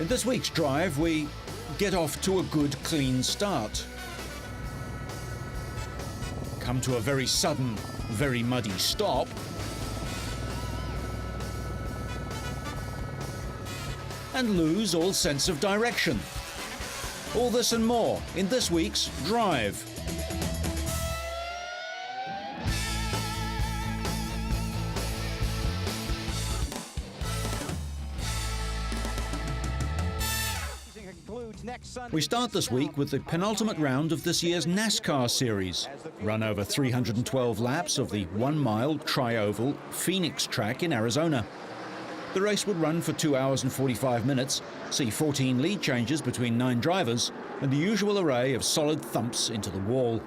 In this week's drive, we get off to a good, clean start. Come to a very sudden, very muddy stop. And lose all sense of direction. All this and more in this week's Drive. We start this week with the penultimate round of this year's NASCAR series, run over 312 laps of the 1-mile tri-oval Phoenix track in Arizona. The race would run for 2 hours and 45 minutes, see 14 lead changes between 9 drivers, and the usual array of solid thumps into the wall.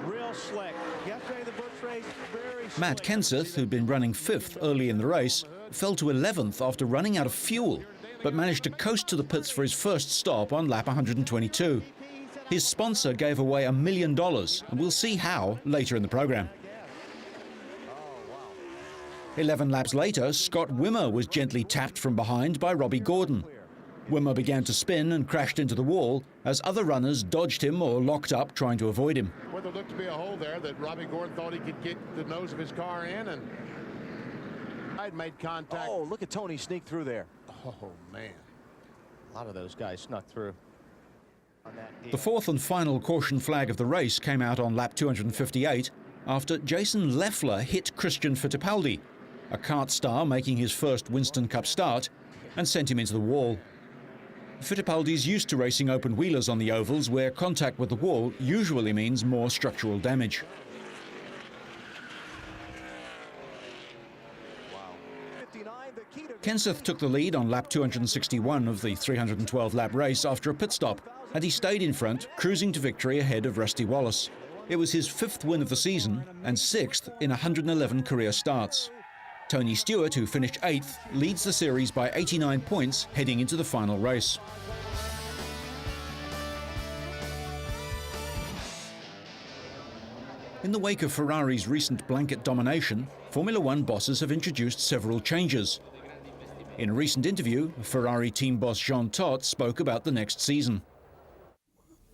Real slick. Yesterday the Busch race, very Matt Kenseth, who'd been running 5th early in the race, fell to 11th after running out of fuel, but managed to coast to the pits for his first stop on lap 122. His sponsor gave away $1 million, and we'll see how later in the program. 11 laps later, Scott Wimmer was gently tapped from behind by Robbie Gordon. Wimmer began to spin and crashed into the wall as other runners dodged him or locked up trying to avoid him. Well, there looked to be a hole there that Robbie Gordon thought he could get the nose of his car in, and I'd made contact. Oh, look at Tony sneak through there. Oh, man. A lot of those guys snuck through. The fourth and final caution flag of the race came out on lap 258 after Jason Leffler hit Christian Fittipaldi, a kart star making his first Winston Cup start, and sent him into the wall. Fittipaldi's used to racing open wheelers on the ovals where contact with the wall usually means more structural damage. Kenseth took the lead on lap 261 of the 312-lap race after a pit stop, and he stayed in front, cruising to victory ahead of Rusty Wallace. It was his 5th win of the season and 6th in 111 career starts. Tony Stewart, who finished 8th, leads the series by 89 points heading into the final race. In the wake of Ferrari's recent blanket domination, Formula One bosses have introduced several changes. In a recent interview, Ferrari team boss Jean Todt spoke about the next season.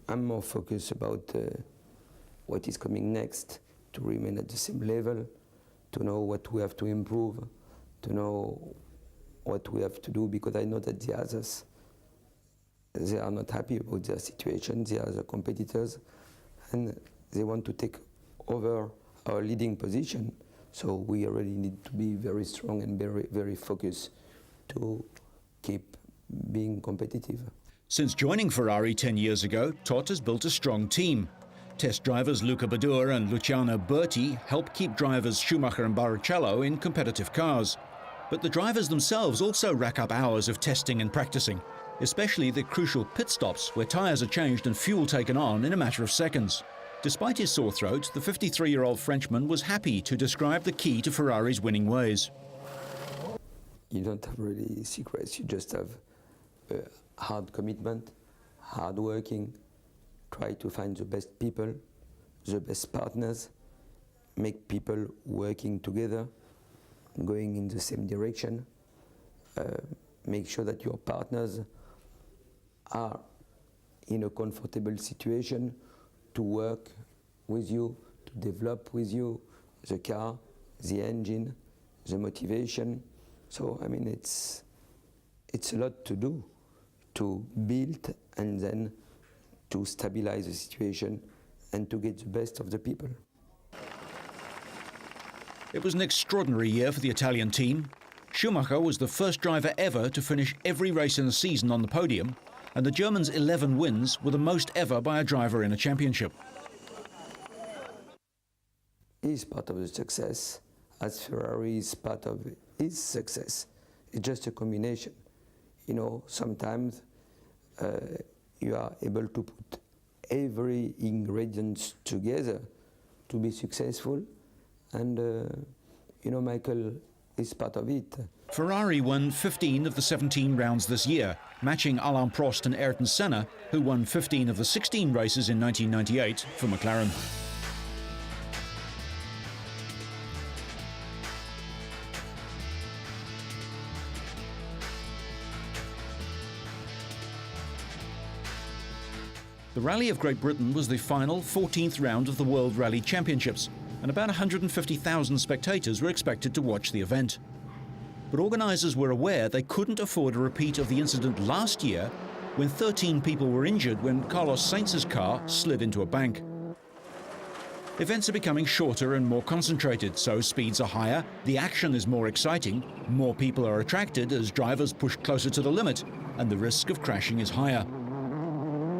I'm more focused about what is coming next, to remain at the same level, to know what we have to improve, to know what we have to do, because I know that the others, they are not happy about their situation, they are the competitors, and they want to take over our leading position. So we really need to be very strong and very, very focused to keep being competitive. Since joining Ferrari 10 years ago, Todt has built a strong team. Test drivers Luca Badour and Luciano Berti help keep drivers Schumacher and Barrichello in competitive cars. But the drivers themselves also rack up hours of testing and practicing, especially the crucial pit stops where tyres are changed and fuel taken on in a matter of seconds. Despite his sore throat, the 53-year-old Frenchman was happy to describe the key to Ferrari's winning ways. You don't have really secrets, you just have hard commitment, hard working, try to find the best people, the best partners, make people working together, going in the same direction, make sure that your partners are in a comfortable situation to work with you, to develop with you the car, the engine, the motivation. So, I mean, it's a lot to do, to build and then to stabilize the situation and to get the best of the people. It was an extraordinary year for the Italian team. Schumacher was the first driver ever to finish every race in the season on the podium, and the German's 11 wins were the most ever by a driver in a championship. He's part of the success, as Ferrari is part of his success. It's just a combination. You know, sometimes you are able to put every ingredient together to be successful, and you know, Michael is part of it. Ferrari won 15 of the 17 rounds this year, matching Alain Prost and Ayrton Senna, who won 15 of the 16 races in 1998 for McLaren. The Rally of Great Britain was the final 14th round of the World Rally Championships, and about 150,000 spectators were expected to watch the event. But organisers were aware they couldn't afford a repeat of the incident last year when 13 people were injured when Carlos Sainz's car slid into a bank. Events are becoming shorter and more concentrated, so speeds are higher, the action is more exciting, more people are attracted as drivers push closer to the limit, and the risk of crashing is higher.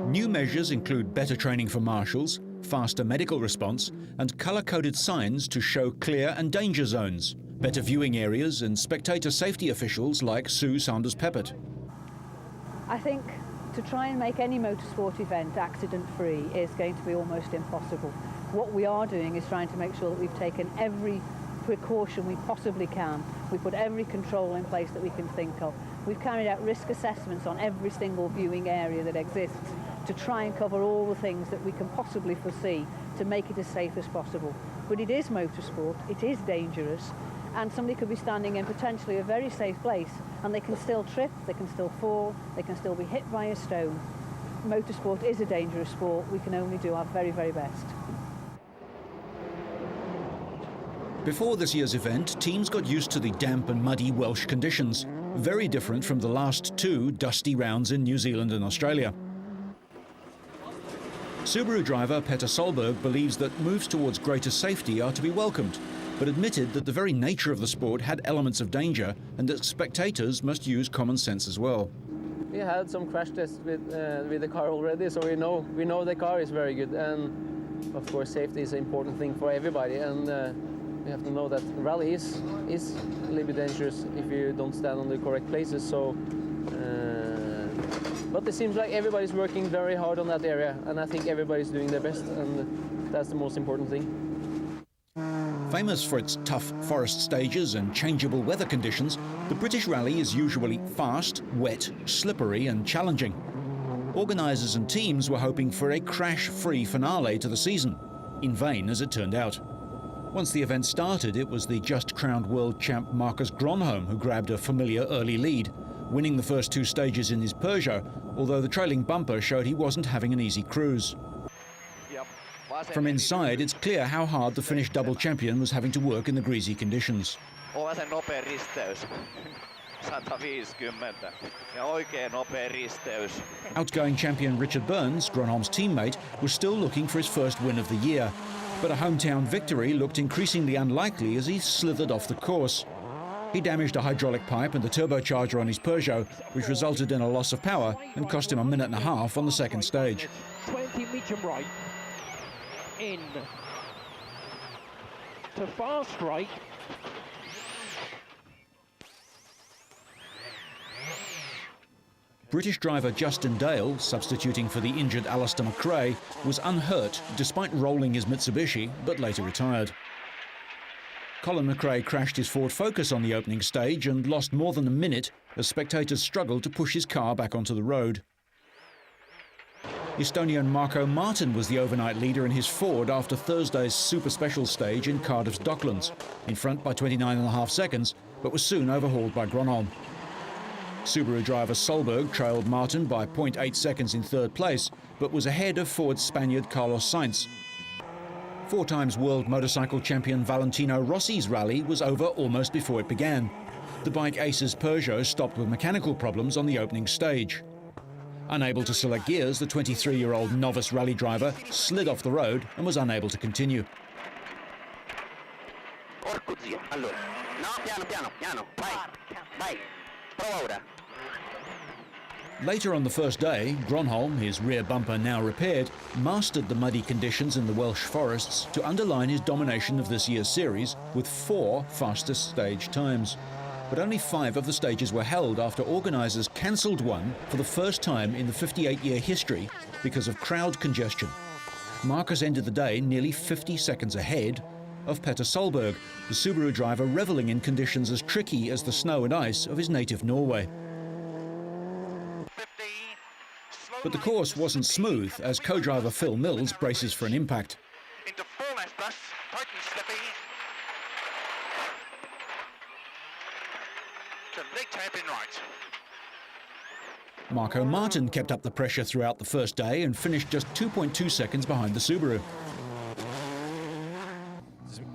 New measures include better training for marshals, faster medical response, and colour-coded signs to show clear and danger zones, better viewing areas, and spectator safety officials like Sue Sanders-Peppert. I think to try and make any motorsport event accident-free is going to be almost impossible. What we are doing is trying to make sure that we've taken every precaution we possibly can. We put every control in place that we can think of. We've carried out risk assessments on every single viewing area that exists to try and cover all the things that we can possibly foresee to make it as safe as possible. But it is motorsport, it is dangerous, and somebody could be standing in potentially a very safe place and they can still trip, they can still fall, they can still be hit by a stone. Motorsport is a dangerous sport. We can only do our very, very best. Before this year's event, teams got used to the damp and muddy Welsh conditions, very different from the last two dusty rounds in New Zealand and Australia. Subaru driver Petter Solberg believes that moves towards greater safety are to be welcomed, but admitted that the very nature of the sport had elements of danger and that spectators must use common sense as well. We had some crash tests with the car already, so we know the car is very good, and of course safety is an important thing for everybody, and we have to know that rally is a little bit dangerous if you don't stand on the correct places. So, but it seems like everybody's working very hard on that area, and I think everybody's doing their best, and that's the most important thing. Famous for its tough forest stages and changeable weather conditions, the British Rally is usually fast, wet, slippery and challenging. Organisers and teams were hoping for a crash-free finale to the season, in vain as it turned out. Once the event started, it was the just-crowned world champ Marcus Gronholm who grabbed a familiar early lead, winning the first two stages in his Peugeot, although the trailing bumper showed he wasn't having an easy cruise. From inside, it's clear how hard the Finnish double champion was having to work in the greasy conditions. Vasen nopea risteys. 150. Ja oikein nopea risteys. Outgoing champion Richard Burns, Gronholm's teammate, was still looking for his first win of the year. But a hometown victory looked increasingly unlikely as he slithered off the course. He damaged a hydraulic pipe and the turbocharger on his Peugeot, which resulted in a loss of power and cost him a minute and a half on the second stage. 20 medium right. In. To fast right. British driver Justin Dale, substituting for the injured Alistair McRae, was unhurt despite rolling his Mitsubishi, but later retired. Colin McRae crashed his Ford Focus on the opening stage and lost more than a minute as spectators struggled to push his car back onto the road. Estonian Marko Martin was the overnight leader in his Ford after Thursday's super special stage in Cardiff's Docklands, in front by 29.5 seconds, but was soon overhauled by Gronholm. Subaru driver Solberg trailed Martin by 0.8 seconds in third place, but was ahead of Ford's Spaniard Carlos Sainz. Four times world motorcycle champion Valentino Rossi's rally was over almost before it began. The bike ace's Peugeot stopped with mechanical problems on the opening stage. Unable to select gears, the 23-year-old novice rally driver slid off the road and was unable to continue. Later on the first day, Gronholm, his rear bumper now repaired, mastered the muddy conditions in the Welsh forests to underline his domination of this year's series with 4 fastest stage times. But only 5 of the stages were held after organisers cancelled one for the first time in the 58-year history because of crowd congestion. Marcus ended the day nearly 50 seconds ahead of Petter Solberg, the Subaru driver revelling in conditions as tricky as the snow and ice of his native Norway. But the course wasn't smooth as co-driver Phil Mills braces for an impact. Into 4 left plus, tight and slippy. To big tap in right. Marco Martin kept up the pressure throughout the first day and finished just 2.2 seconds behind the Subaru.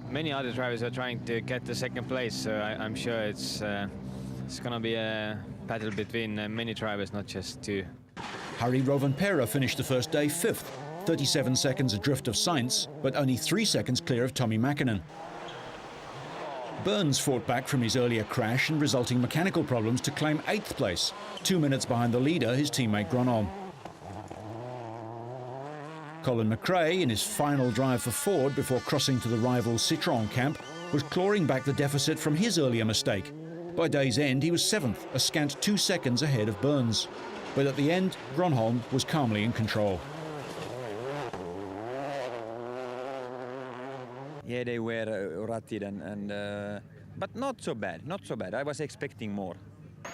Many other drivers are trying to get the second place, so I'm sure it's going to be a battle between many drivers, not just two. Harry Rovanperä finished the first day 5th, 37 seconds adrift of Sainz, but only 3 seconds clear of Tommi Mäkinen. Burns fought back from his earlier crash and resulting mechanical problems to claim 8th place, 2 minutes behind the leader, his teammate Gronholm. Colin McRae, in his final drive for Ford before crossing to the rival Citroën camp, was clawing back the deficit from his earlier mistake. By day's end, he was 7th, a scant 2 seconds ahead of Burns. But at the end, Gronholm was calmly in control. Yeah, they were rutted but not so bad, not so bad. I was expecting more.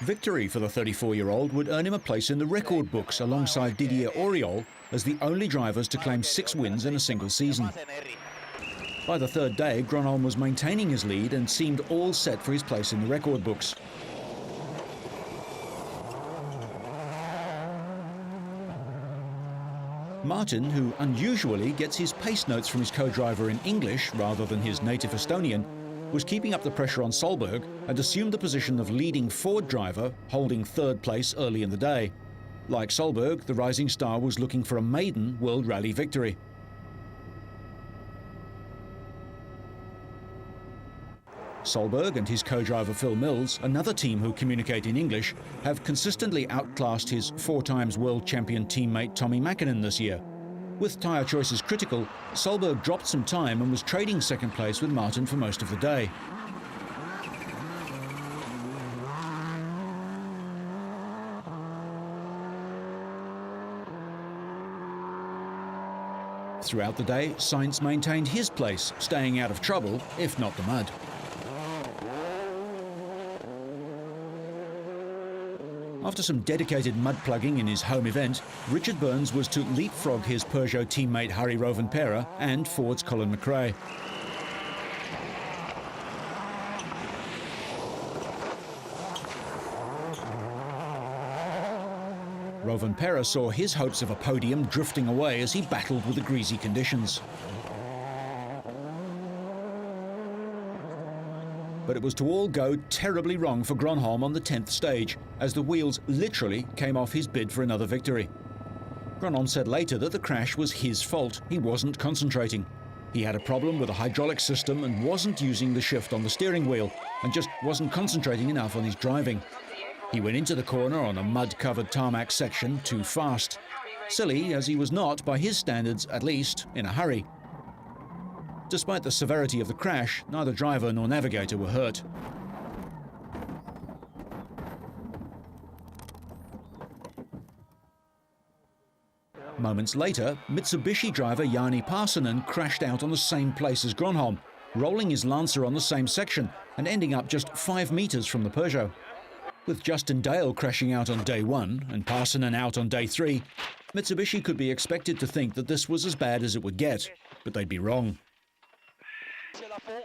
Victory for the 34-year-old would earn him a place in the record books alongside Didier Auriol as the only drivers to claim 6 wins in a single season. By the third day, Gronholm was maintaining his lead and seemed all set for his place in the record books. Martin, who unusually gets his pace notes from his co-driver in English rather than his native Estonian, was keeping up the pressure on Solberg and assumed the position of leading Ford driver, holding 3rd place early in the day. Like Solberg, the rising star was looking for a maiden World Rally victory. Solberg and his co-driver Phil Mills, another team who communicate in English, have consistently outclassed his 4-times world champion teammate Tommi Mäkinen this year. With tyre choices critical, Solberg dropped some time and was trading 2nd place with Martin for most of the day. Throughout the day, Sainz maintained his place, staying out of trouble, if not the mud. After some dedicated mud plugging in his home event, Richard Burns was to leapfrog his Peugeot teammate Harry Rovanperä and Ford's Colin McRae. Rovanperä saw his hopes of a podium drifting away as he battled with the greasy conditions. But it was to all go terribly wrong for Gronholm on the 10th stage, as the wheels literally came off his bid for another victory. Gronholm said later that the crash was his fault. He wasn't concentrating. He had a problem with the hydraulic system and wasn't using the shift on the steering wheel, and just wasn't concentrating enough on his driving. He went into the corner on a mud-covered tarmac section too fast. Silly, as he was not, by his standards at least, in a hurry. Despite the severity of the crash, neither driver nor navigator were hurt. Moments later, Mitsubishi driver Jani Parsonen crashed out on the same place as Gronholm, rolling his Lancer on the same section and ending up just 5 meters from the Peugeot. With Justin Dale crashing out on day 1 and Parsonen out on day 3, Mitsubishi could be expected to think that this was as bad as it would get, but they'd be wrong.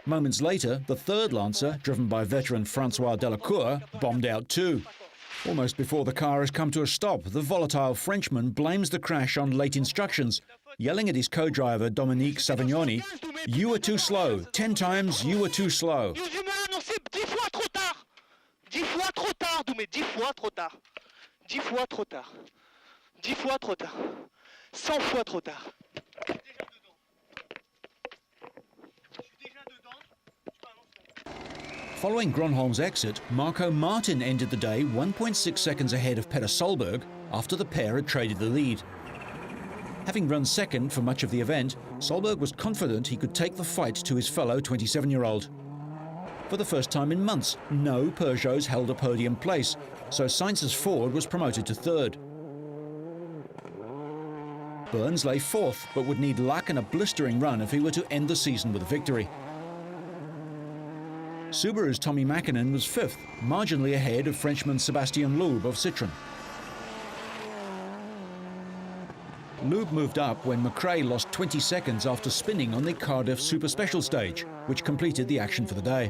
Moments later, the 3rd Lancer, driven by veteran Francois Delacour, bombed out too. Almost before the car has come to a stop, the volatile Frenchman blames the crash on late instructions, yelling at his co-driver Dominique Savignoni, "You were too slow. 10 times you were too slow." 10 fois trop tard, 10 fois trop tard. 10 fois trop tard. 10 fois trop tard. 100 fois trop tard. Following Gronholm's exit, Marco Martin ended the day 1.6 seconds ahead of Petter Solberg after the pair had traded the lead. Having run 2nd for much of the event, Solberg was confident he could take the fight to his fellow 27-year-old. For the first time in months, no Peugeots held a podium place, so Sainz's Ford was promoted to 3rd. Burns lay 4th, but would need luck and a blistering run if he were to end the season with a victory. Subaru's Tommi Mäkinen was 5th, marginally ahead of Frenchman Sébastien Loeb of Citroën. Loeb moved up when McRae lost 20 seconds after spinning on the Cardiff Super Special stage, which completed the action for the day.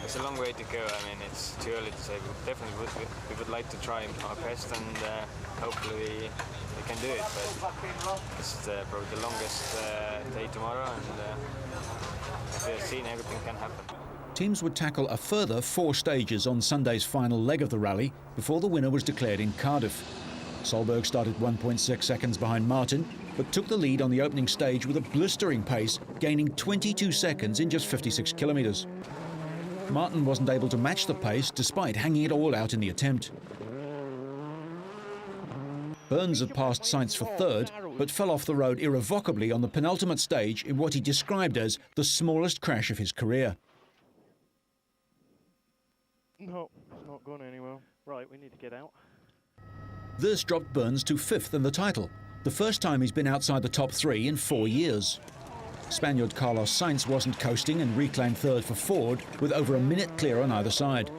It's a long way to go. I mean, it's too early to say. We definitely would like to try our best, and hopefully we can do it. But it's probably the longest day tomorrow, and as we have seen, everything can happen. Teams would tackle a further 4 stages on Sunday's final leg of the rally before the winner was declared in Cardiff. Solberg started 1.6 seconds behind Martin, but took the lead on the opening stage with a blistering pace, gaining 22 seconds in just 56 kilometres. Martin wasn't able to match the pace despite hanging it all out in the attempt. Burns had passed Sainz for third, but fell off the road irrevocably on the penultimate stage in what he described as the smallest crash of his career. No, it's not going anywhere. Right, we need to get out. This dropped Burns to 5th in the title, the first time he's been outside the top 3 in 4 years. Spaniard Carlos Sainz wasn't coasting and reclaimed third for Ford with over a minute clear on either side.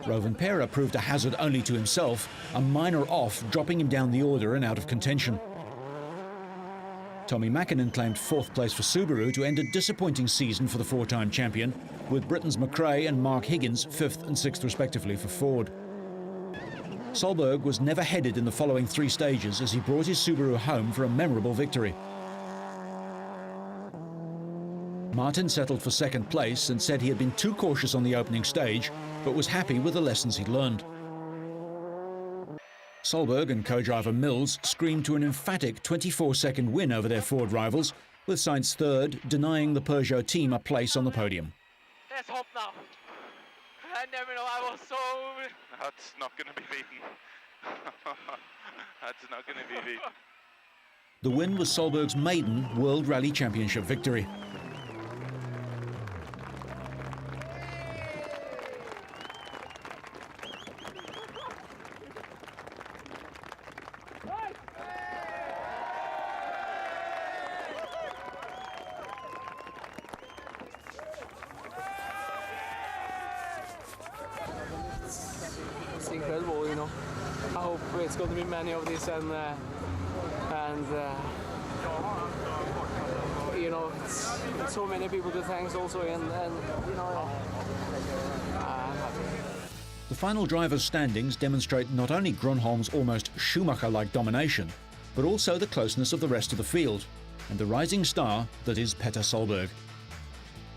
Rovanperä proved a hazard only to himself, a minor off dropping him down the order and out of contention. Tommi Mäkinen claimed 4th place for Subaru to end a disappointing season for the 4-time champion, with Britain's McRae and Mark Higgins 5th and 6th respectively for Ford. Solberg was never headed in the following 3 stages as he brought his Subaru home for a memorable victory. Martin settled for 2nd place and said he had been too cautious on the opening stage, but was happy with the lessons he'd learned. Solberg and co-driver Mills screamed to an emphatic 24-second win over their Ford rivals, with Sainz 3rd, denying the Peugeot team a place on the podium. Let's hope now. I never know, I was so... That's not going to be beaten. That's not going to be beaten. The win was Solberg's maiden World Rally Championship victory. It's incredible, you know. I hope it's going to be many of these, and you know, it's so many people to thank also, and you know, I'm happy. The final drivers' standings demonstrate not only Grönholm's almost Schumacher-like domination, but also the closeness of the rest of the field, and the rising star that is Petter Solberg.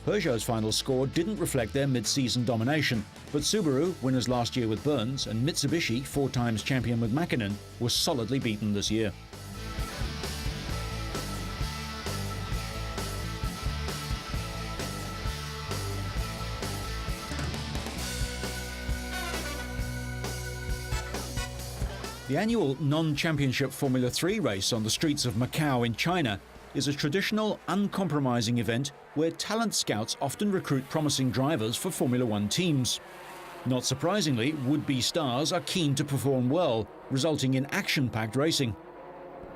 Peugeot's final score didn't reflect their mid-season domination, but Subaru, winners last year with Burns, and Mitsubishi, 4 times champion with Mäkinen, were solidly beaten this year. The annual non-championship Formula 3 race on the streets of Macau in China is a traditional, uncompromising event where talent scouts often recruit promising drivers for Formula 1 teams. Not surprisingly, would-be stars are keen to perform well, resulting in action-packed racing.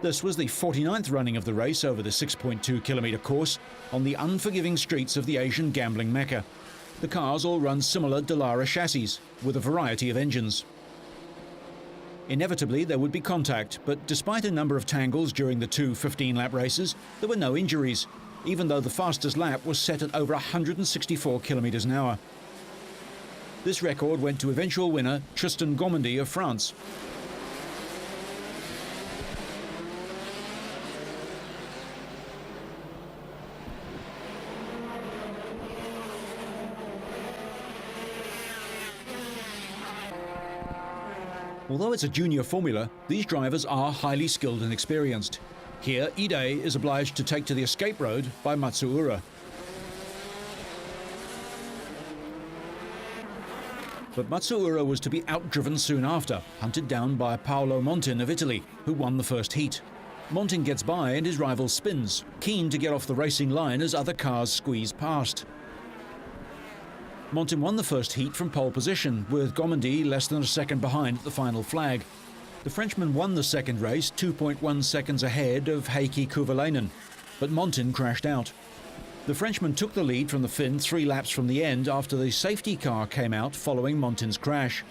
This was the 49th running of the race over the 6.2-kilometre course on the unforgiving streets of the Asian gambling mecca. The cars all run similar Dallara chassis, with a variety of engines. Inevitably, there would be contact, but despite a number of tangles during the 2 15-lap races, there were no injuries, even though the fastest lap was set at over 164 kilometres an hour. This record went to eventual winner Tristan Gomendy of France. Although it's a junior formula, these drivers are highly skilled and experienced. Here, Ide is obliged to take to the escape road by Matsuura. But Matsuura was to be outdriven soon after, hunted down by Paolo Montin of Italy, who won the first heat. Montin gets by and his rival spins, keen to get off the racing line as other cars squeeze past. Montin won the first heat from pole position, with Gomendy less than a second behind at the final flag. The Frenchman won the second race 2.1 seconds ahead of Heikki Kovalainen, but Montin crashed out. The Frenchman took the lead from the Finn 3 laps from the end after the safety car came out following Montin's crash.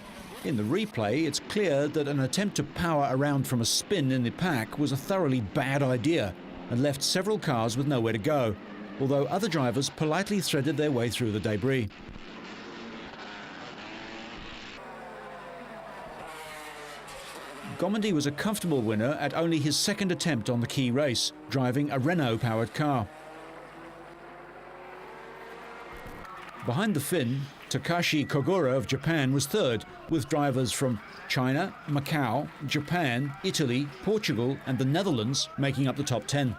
In the replay, it's clear that an attempt to power around from a spin in the pack was a thoroughly bad idea and left several cars with nowhere to go. although other drivers politely threaded their way through the debris. Gomendi was a comfortable winner at only his second attempt on the key race, driving a Renault-powered car. Behind the Finn, Takashi Kogura of Japan was third, with drivers from China, Macau, Japan, Italy, Portugal and the Netherlands making up the top 10.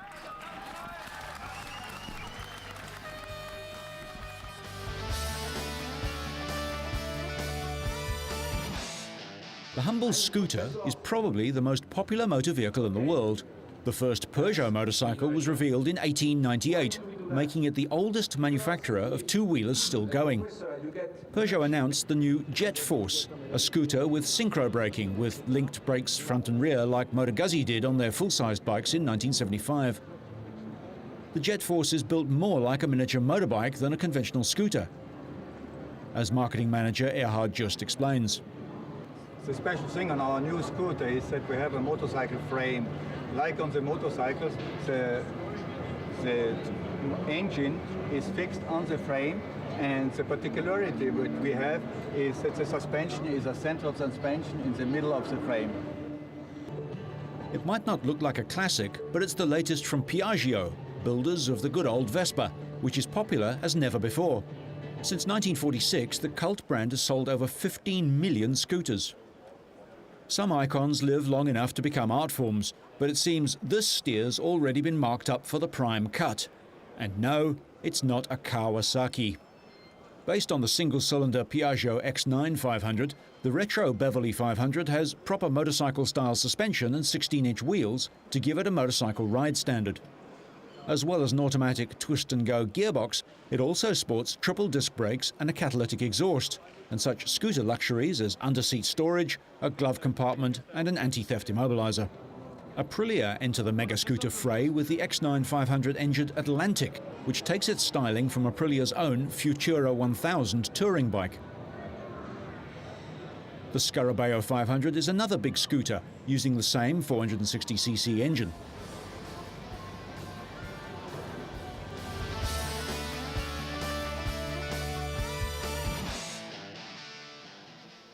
The humble scooter is probably the most popular motor vehicle in the world. The first Peugeot motorcycle was revealed in 1898, making it the oldest manufacturer of two-wheelers still going. Peugeot announced the new Jet Force, a scooter with synchro braking with linked brakes front and rear like Moto Guzzi did on their full-sized bikes in 1975. The Jet Force is built more like a miniature motorbike than a conventional scooter, as marketing manager Erhard Just explains. The special thing on our new scooter is that we have a motorcycle frame. Like on the motorcycles, the engine is fixed on the frame, and the particularity that we have is that the suspension is a central suspension in the middle of the frame. It might not look like a classic, but it's the latest from Piaggio, builders of the good old Vespa, which is popular as never before. Since 1946, the cult brand has sold over 15 million scooters. Some icons live long enough to become art forms, but it seems this steer's already been marked up for the prime cut. And no, it's not a Kawasaki. Based on the single-cylinder Piaggio X9 500, the retro Beverly 500 has proper motorcycle-style suspension and 16-inch wheels to give it a motorcycle ride standard. As well as an automatic twist-and-go gearbox, it also sports triple disc brakes and a catalytic exhaust, and such scooter luxuries as under-seat storage, a glove compartment and an anti-theft immobilizer. Aprilia enter the mega scooter fray with the X9 500 engined Atlantic, which takes its styling from Aprilia's own Futura 1000 touring bike. The Scarabeo 500 is another big scooter, using the same 460cc engine.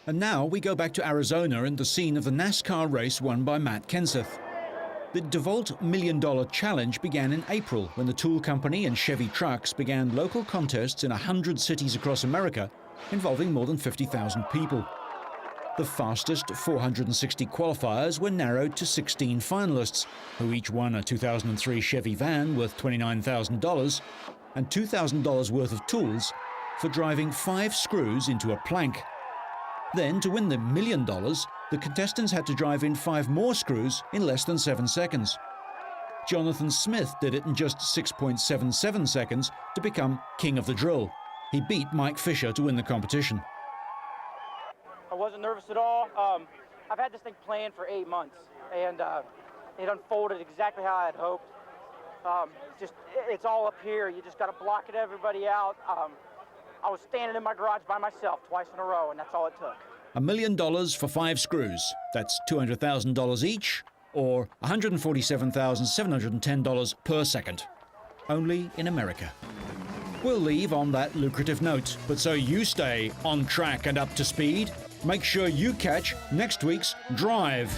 And now we go back to Arizona and the scene of the NASCAR race won by Matt Kenseth. The DeVault $1 Million Challenge began in April when the Tool Company and Chevy Trucks began local contests in 100 cities across America involving more than 50,000 people. The fastest 460 qualifiers were narrowed to 16 finalists, who each won a 2003 Chevy van worth $29,000 and $2,000 worth of tools for driving 5 screws into a plank. Then, to win the $1 million, the contestants had to drive in 5 more screws in less than 7 seconds. Jonathan Smith did it in just 6.77 seconds to become king of the drill. He beat Mike Fisher to win the competition. I wasn't nervous at all. I've had this thing planned for 8 months, and it unfolded exactly how I had hoped. It's all up here. You just got to block it everybody out. I was standing in my garage by myself twice in a row, and that's all it took. $1 million for 5 screws. That's $200,000 each, or $147,710 per second. Only in America. We'll leave on that lucrative note, but so you stay on track and up to speed, make sure you catch next week's Drive.